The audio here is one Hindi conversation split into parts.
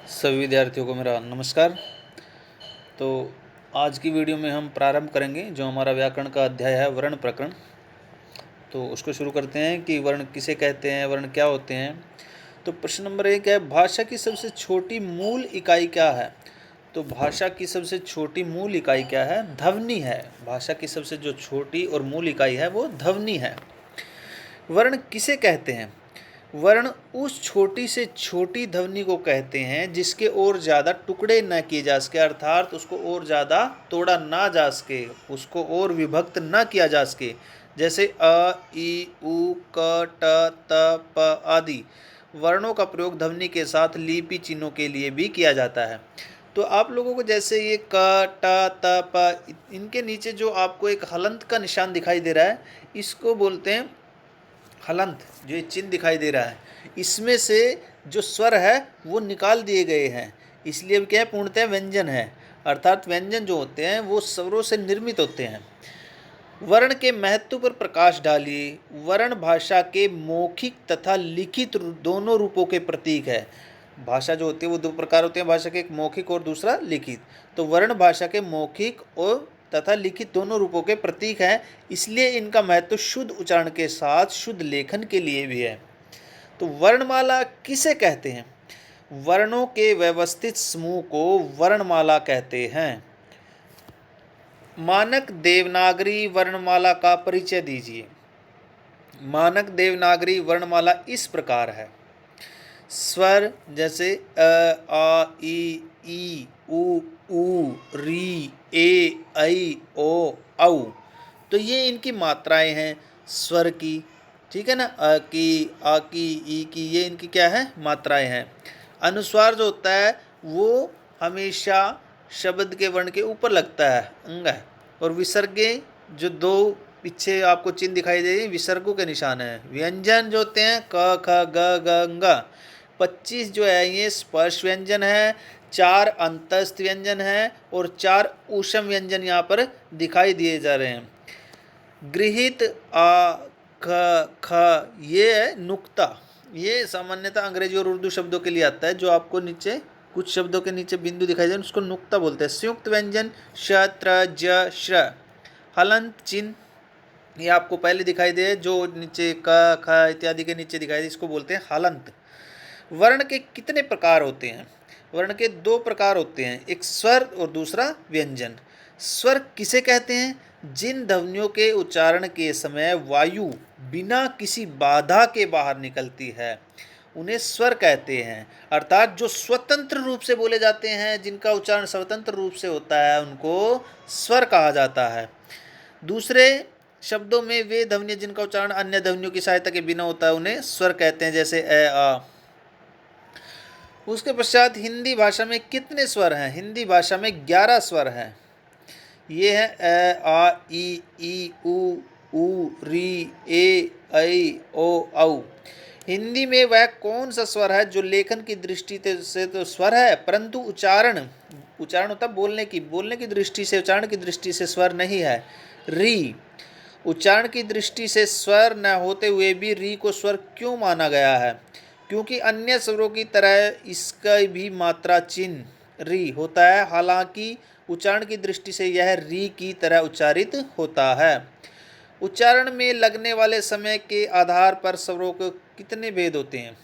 सभी विद्यार्थियों को मेरा नमस्कार। तो आज की वीडियो में हम प्रारंभ करेंगे जो हमारा व्याकरण का अध्याय है वर्ण प्रकरण। तो उसको शुरू करते हैं कि वर्ण किसे कहते हैं, वर्ण क्या होते हैं। तो प्रश्न नंबर 1 है, भाषा की सबसे छोटी मूल इकाई क्या है। तो भाषा की सबसे छोटी मूल इकाई क्या है? ध्वनि है। भाषा की सबसे जो छोटी और मूल इकाई है वो ध्वनि है। वर्ण किसे कहते हैं? वर्ण उस छोटी से छोटी ध्वनि को कहते हैं जिसके और ज़्यादा टुकड़े न किए जा सके, अर्थात उसको और ज़्यादा तोड़ा ना जा सके, उसको और विभक्त न किया जा सके। जैसे अ, ई, उ, क, ट, त, प आदि वर्णों का प्रयोग ध्वनि के साथ लिपि चिन्हों के लिए भी किया जाता है। तो आप लोगों को जैसे ये क, ट, त, प, इनके नीचे जो आपको एक हलंत का निशान दिखाई दे रहा है, इसको बोलते हैं हलंत। जो ये चिन्ह दिखाई दे रहा है, इसमें से जो स्वर है वो निकाल दिए गए हैं, इसलिए अब क्या है, पूर्णतः व्यंजन है। अर्थात व्यंजन जो होते हैं वो स्वरों से निर्मित होते हैं। वर्ण के महत्व पर प्रकाश डालिए। वर्ण भाषा के मौखिक तथा लिखित दोनों रूपों के प्रतीक है। भाषा जो होती है वो दो प्रकार होते हैं भाषा के, एक मौखिक और दूसरा लिखित। तो वर्ण भाषा के मौखिक और तथा लिखित दोनों रूपों के प्रतीक हैं, इसलिए इनका महत्व शुद्ध उच्चारण के साथ शुद्ध लेखन के लिए भी है। तो वर्णमाला किसे कहते हैं? वर्णों के व्यवस्थित समूह को वर्णमाला कहते हैं। मानक देवनागरी वर्णमाला का परिचय दीजिए। मानक देवनागरी वर्णमाला इस प्रकार है। स्वर जैसे अ, आ, ई, उ, री, ए, ऐ, ओ, औ। तो ये इनकी मात्राएं हैं स्वर की, ठीक है ना। अ की, आ की, ई की, ये इनकी क्या है, मात्राएं हैं। अनुस्वार जो होता है वो हमेशा शब्द के वर्ण के ऊपर लगता है, अंग है। और विसर्गे जो दो पीछे आपको चिन्ह दिखाई दे, विसर्गों के निशान है। व्यंजन जो होते हैं क, ख, ग, घ, ङ। 25 जो है ये स्पर्श व्यंजन है, 4 अंतस्थ व्यंजन है और 4 ऊष्म व्यंजन यहाँ पर दिखाई दिए जा रहे हैं। गृहीत आ, ख, ख, ये है नुक्ता। ये सामान्यतः अंग्रेजी और उर्दू शब्दों के लिए आता है। जो आपको नीचे कुछ शब्दों के नीचे बिंदु दिखाई दे उसको नुक्ता बोलते हैं। संयुक्त व्यंजन श, त्र, ज, श्र। हलंत चिन्ह ये आपको पहले दिखाई दे, जो नीचे क, ख इत्यादि के नीचे दिखाई दे, इसको बोलते हैं हलंत। वर्ण के कितने प्रकार होते हैं? वर्ण के 2 प्रकार होते हैं, एक स्वर और दूसरा व्यंजन। स्वर किसे कहते हैं? जिन ध्वनियों के उच्चारण के समय वायु बिना किसी बाधा के बाहर निकलती है उन्हें स्वर कहते हैं। अर्थात जो स्वतंत्र रूप से बोले जाते हैं, जिनका उच्चारण स्वतंत्र रूप से होता है, उनको स्वर कहा जाता है। दूसरे शब्दों में वे ध्वनियाँ जिनका उच्चारण अन्य ध्वनियों की सहायता के बिना होता है उन्हें स्वर कहते हैं, जैसे ए, आ। उसके पश्चात हिंदी भाषा में कितने स्वर हैं? हिंदी भाषा में 11 स्वर हैं। ये है अ, आ, ई, उ, री, ए, ऐ, ओ, औ। हिंदी में वह कौन सा स्वर है जो लेखन की दृष्टि से तो स्वर है, परंतु उच्चारण होता बोलने की दृष्टि से, उच्चारण की दृष्टि से स्वर नहीं है? री। उच्चारण की दृष्टि से स्वर न होते हुए भी री को स्वर क्यों माना गया है? क्योंकि अन्य स्वरों की तरह इसका भी मात्रा चिन्ह री होता है, हालांकि उच्चारण की दृष्टि से यह री की तरह उच्चारित होता है। उच्चारण में लगने वाले समय के आधार पर स्वरों के कितने भेद होते हैं?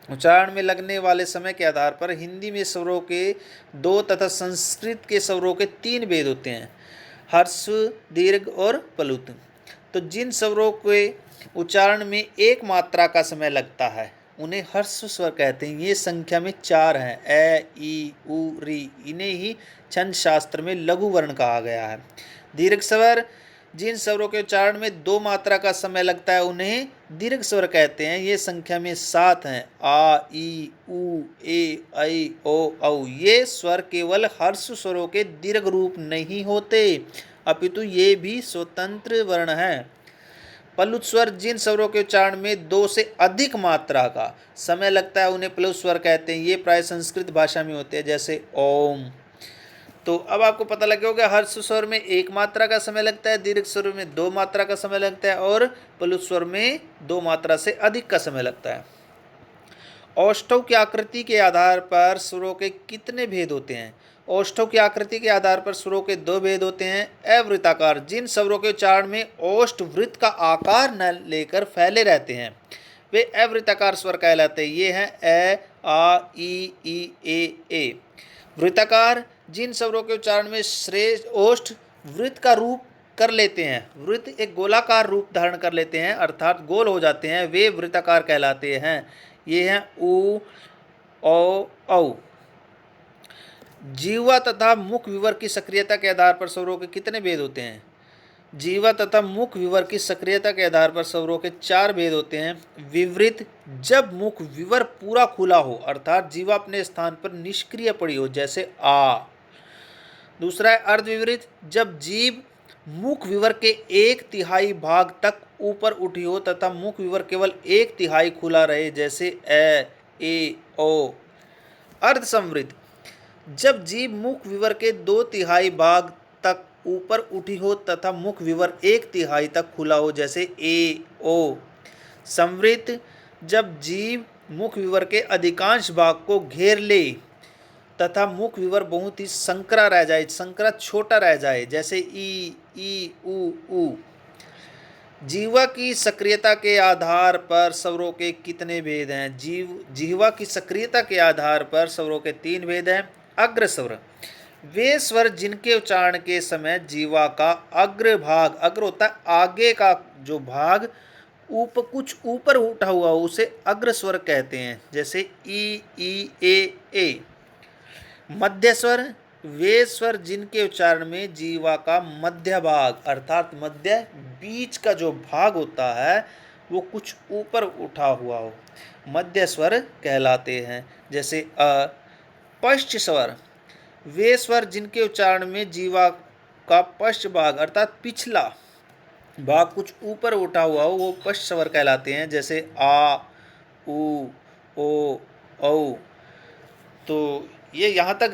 उच्चारण में लगने वाले समय के आधार पर हिंदी में स्वरों के 2 तथा संस्कृत के स्वरों के 3 भेद होते हैं, ह्रस्व, दीर्घ और प्लुत। तो जिन स्वरों के उच्चारण में एक मात्रा का समय लगता है उन्हें ह्रस्व स्वर कहते हैं। ये संख्या में 4 हैं, ए, ई, उ, री। इन्हें ही छंद शास्त्र में लघु वर्ण कहा गया है। दीर्घ स्वर जिन स्वरों के उच्चारण में 2 मात्रा का समय लगता है उन्हें दीर्घ स्वर कहते हैं। ये संख्या में 7 हैं, आ, ई, उ, ए, ऐ, ओ, औ। ये स्वर केवल ह्रस्व स्वरों के दीर्घ रूप नहीं होते, अपितु ये भी स्वतंत्र वर्ण हैं। प्लुत स्वर जिन स्वरों के उच्चारण में 2 से अधिक मात्रा का समय लगता है उन्हें प्लुत स्वर कहते हैं। ये प्राय संस्कृत भाषा में होते हैं, जैसे ओम। तो अब आपको पता लग गया होगा, ह्रस्व स्वर में 1 मात्रा का समय लगता है, दीर्घ स्वर में 2 मात्रा का समय लगता है और प्लुत स्वर में 2 मात्रा से अधिक का समय लगता है। औष्ठव की आकृति के आधार पर स्वरों के कितने भेद होते हैं? औष्ठव की आकृति के आधार पर स्वरों के 2 भेद होते हैं। अवृत्ताकार, जिन स्वरों के उच्चारण में ओष्ठ वृत्त का आकार न लेकर फैले रहते हैं वे अवृत्ताकार स्वर कहलाते हैं। ये हैं ए, आ, ई, ए। वृत्ताकार, जिन स्वरों के उच्चारण में श्रेष्ठ ओष्ठ वृत्त का रूप कर लेते हैं, वृत्त एक गोलाकार रूप धारण कर लेते हैं अर्थात गोल हो जाते हैं, वे वृत्ताकार कहलाते हैं। ये हैं उ, औ, औ। जीवा तथा मुख विवर की सक्रियता के आधार पर स्वरों के कितने भेद होते हैं? जीवा तथा मुख विवर की सक्रियता के आधार पर स्वरों के 4 भेद होते हैं। विवृत, जब मुख विवर पूरा खुला हो अर्थात जीवा अपने स्थान पर निष्क्रिय पड़ी हो, जैसे आ। दूसरा है अर्धविवृत, जब जीभ मुख विवर के 1/3 भाग तक ऊपर उठी हो तथा मुख विवर केवल 1/3 खुला रहे, जैसे ए, ओ। अर्धसंवृत, जब जीभ मुख विवर के 2/3 भाग तक ऊपर उठी हो तथा मुख विवर 1/3 तक खुला हो, जैसे ए, ओ। संवृत, जब जीभ मुख विवर के अधिकांश भाग को घेर ले तथा मुख विवर बहुत ही संकरा रह जाए, संकरा छोटा रह जाए, जैसे ई, उ। जीवा की सक्रियता के आधार पर स्वरों के कितने भेद हैं? जीवा की सक्रियता के आधार पर स्वरों के 3 भेद हैं। अग्र स्वर, वे स्वर जिनके उच्चारण के समय जीवा का अग्र भाग, अग्र होता है आगे का जो भाग, कुछ ऊपर उठा हुआ हो उसे अग्र स्वर कहते हैं, जैसे ई, ए। मध्य स्वर, वे स्वर जिनके उच्चारण में जीवा का मध्य भाग अर्थात मध्य बीच का जो भाग होता है वो कुछ ऊपर उठा हुआ हो, मध्य स्वर कहलाते हैं, जैसे अ। पश्च स्वर, वे स्वर जिनके उच्चारण में जीवा का पश्च भाग अर्थात पिछला भाग कुछ ऊपर उठा हुआ हो वो पश्च स्वर कहलाते हैं, जैसे आ, उ, ओ, औ। तो ये यहाँ तक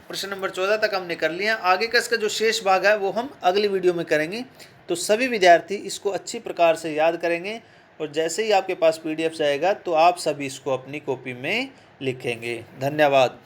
प्रश्न नंबर 14 तक हमने कर लिया। आगे का इसका जो शेष भाग है वो हम अगली वीडियो में करेंगे। तो सभी विद्यार्थी इसको अच्छी प्रकार से याद करेंगे और जैसे ही आपके पास PDF जाएगा तो आप सभी इसको अपनी कॉपी में लिखेंगे। धन्यवाद।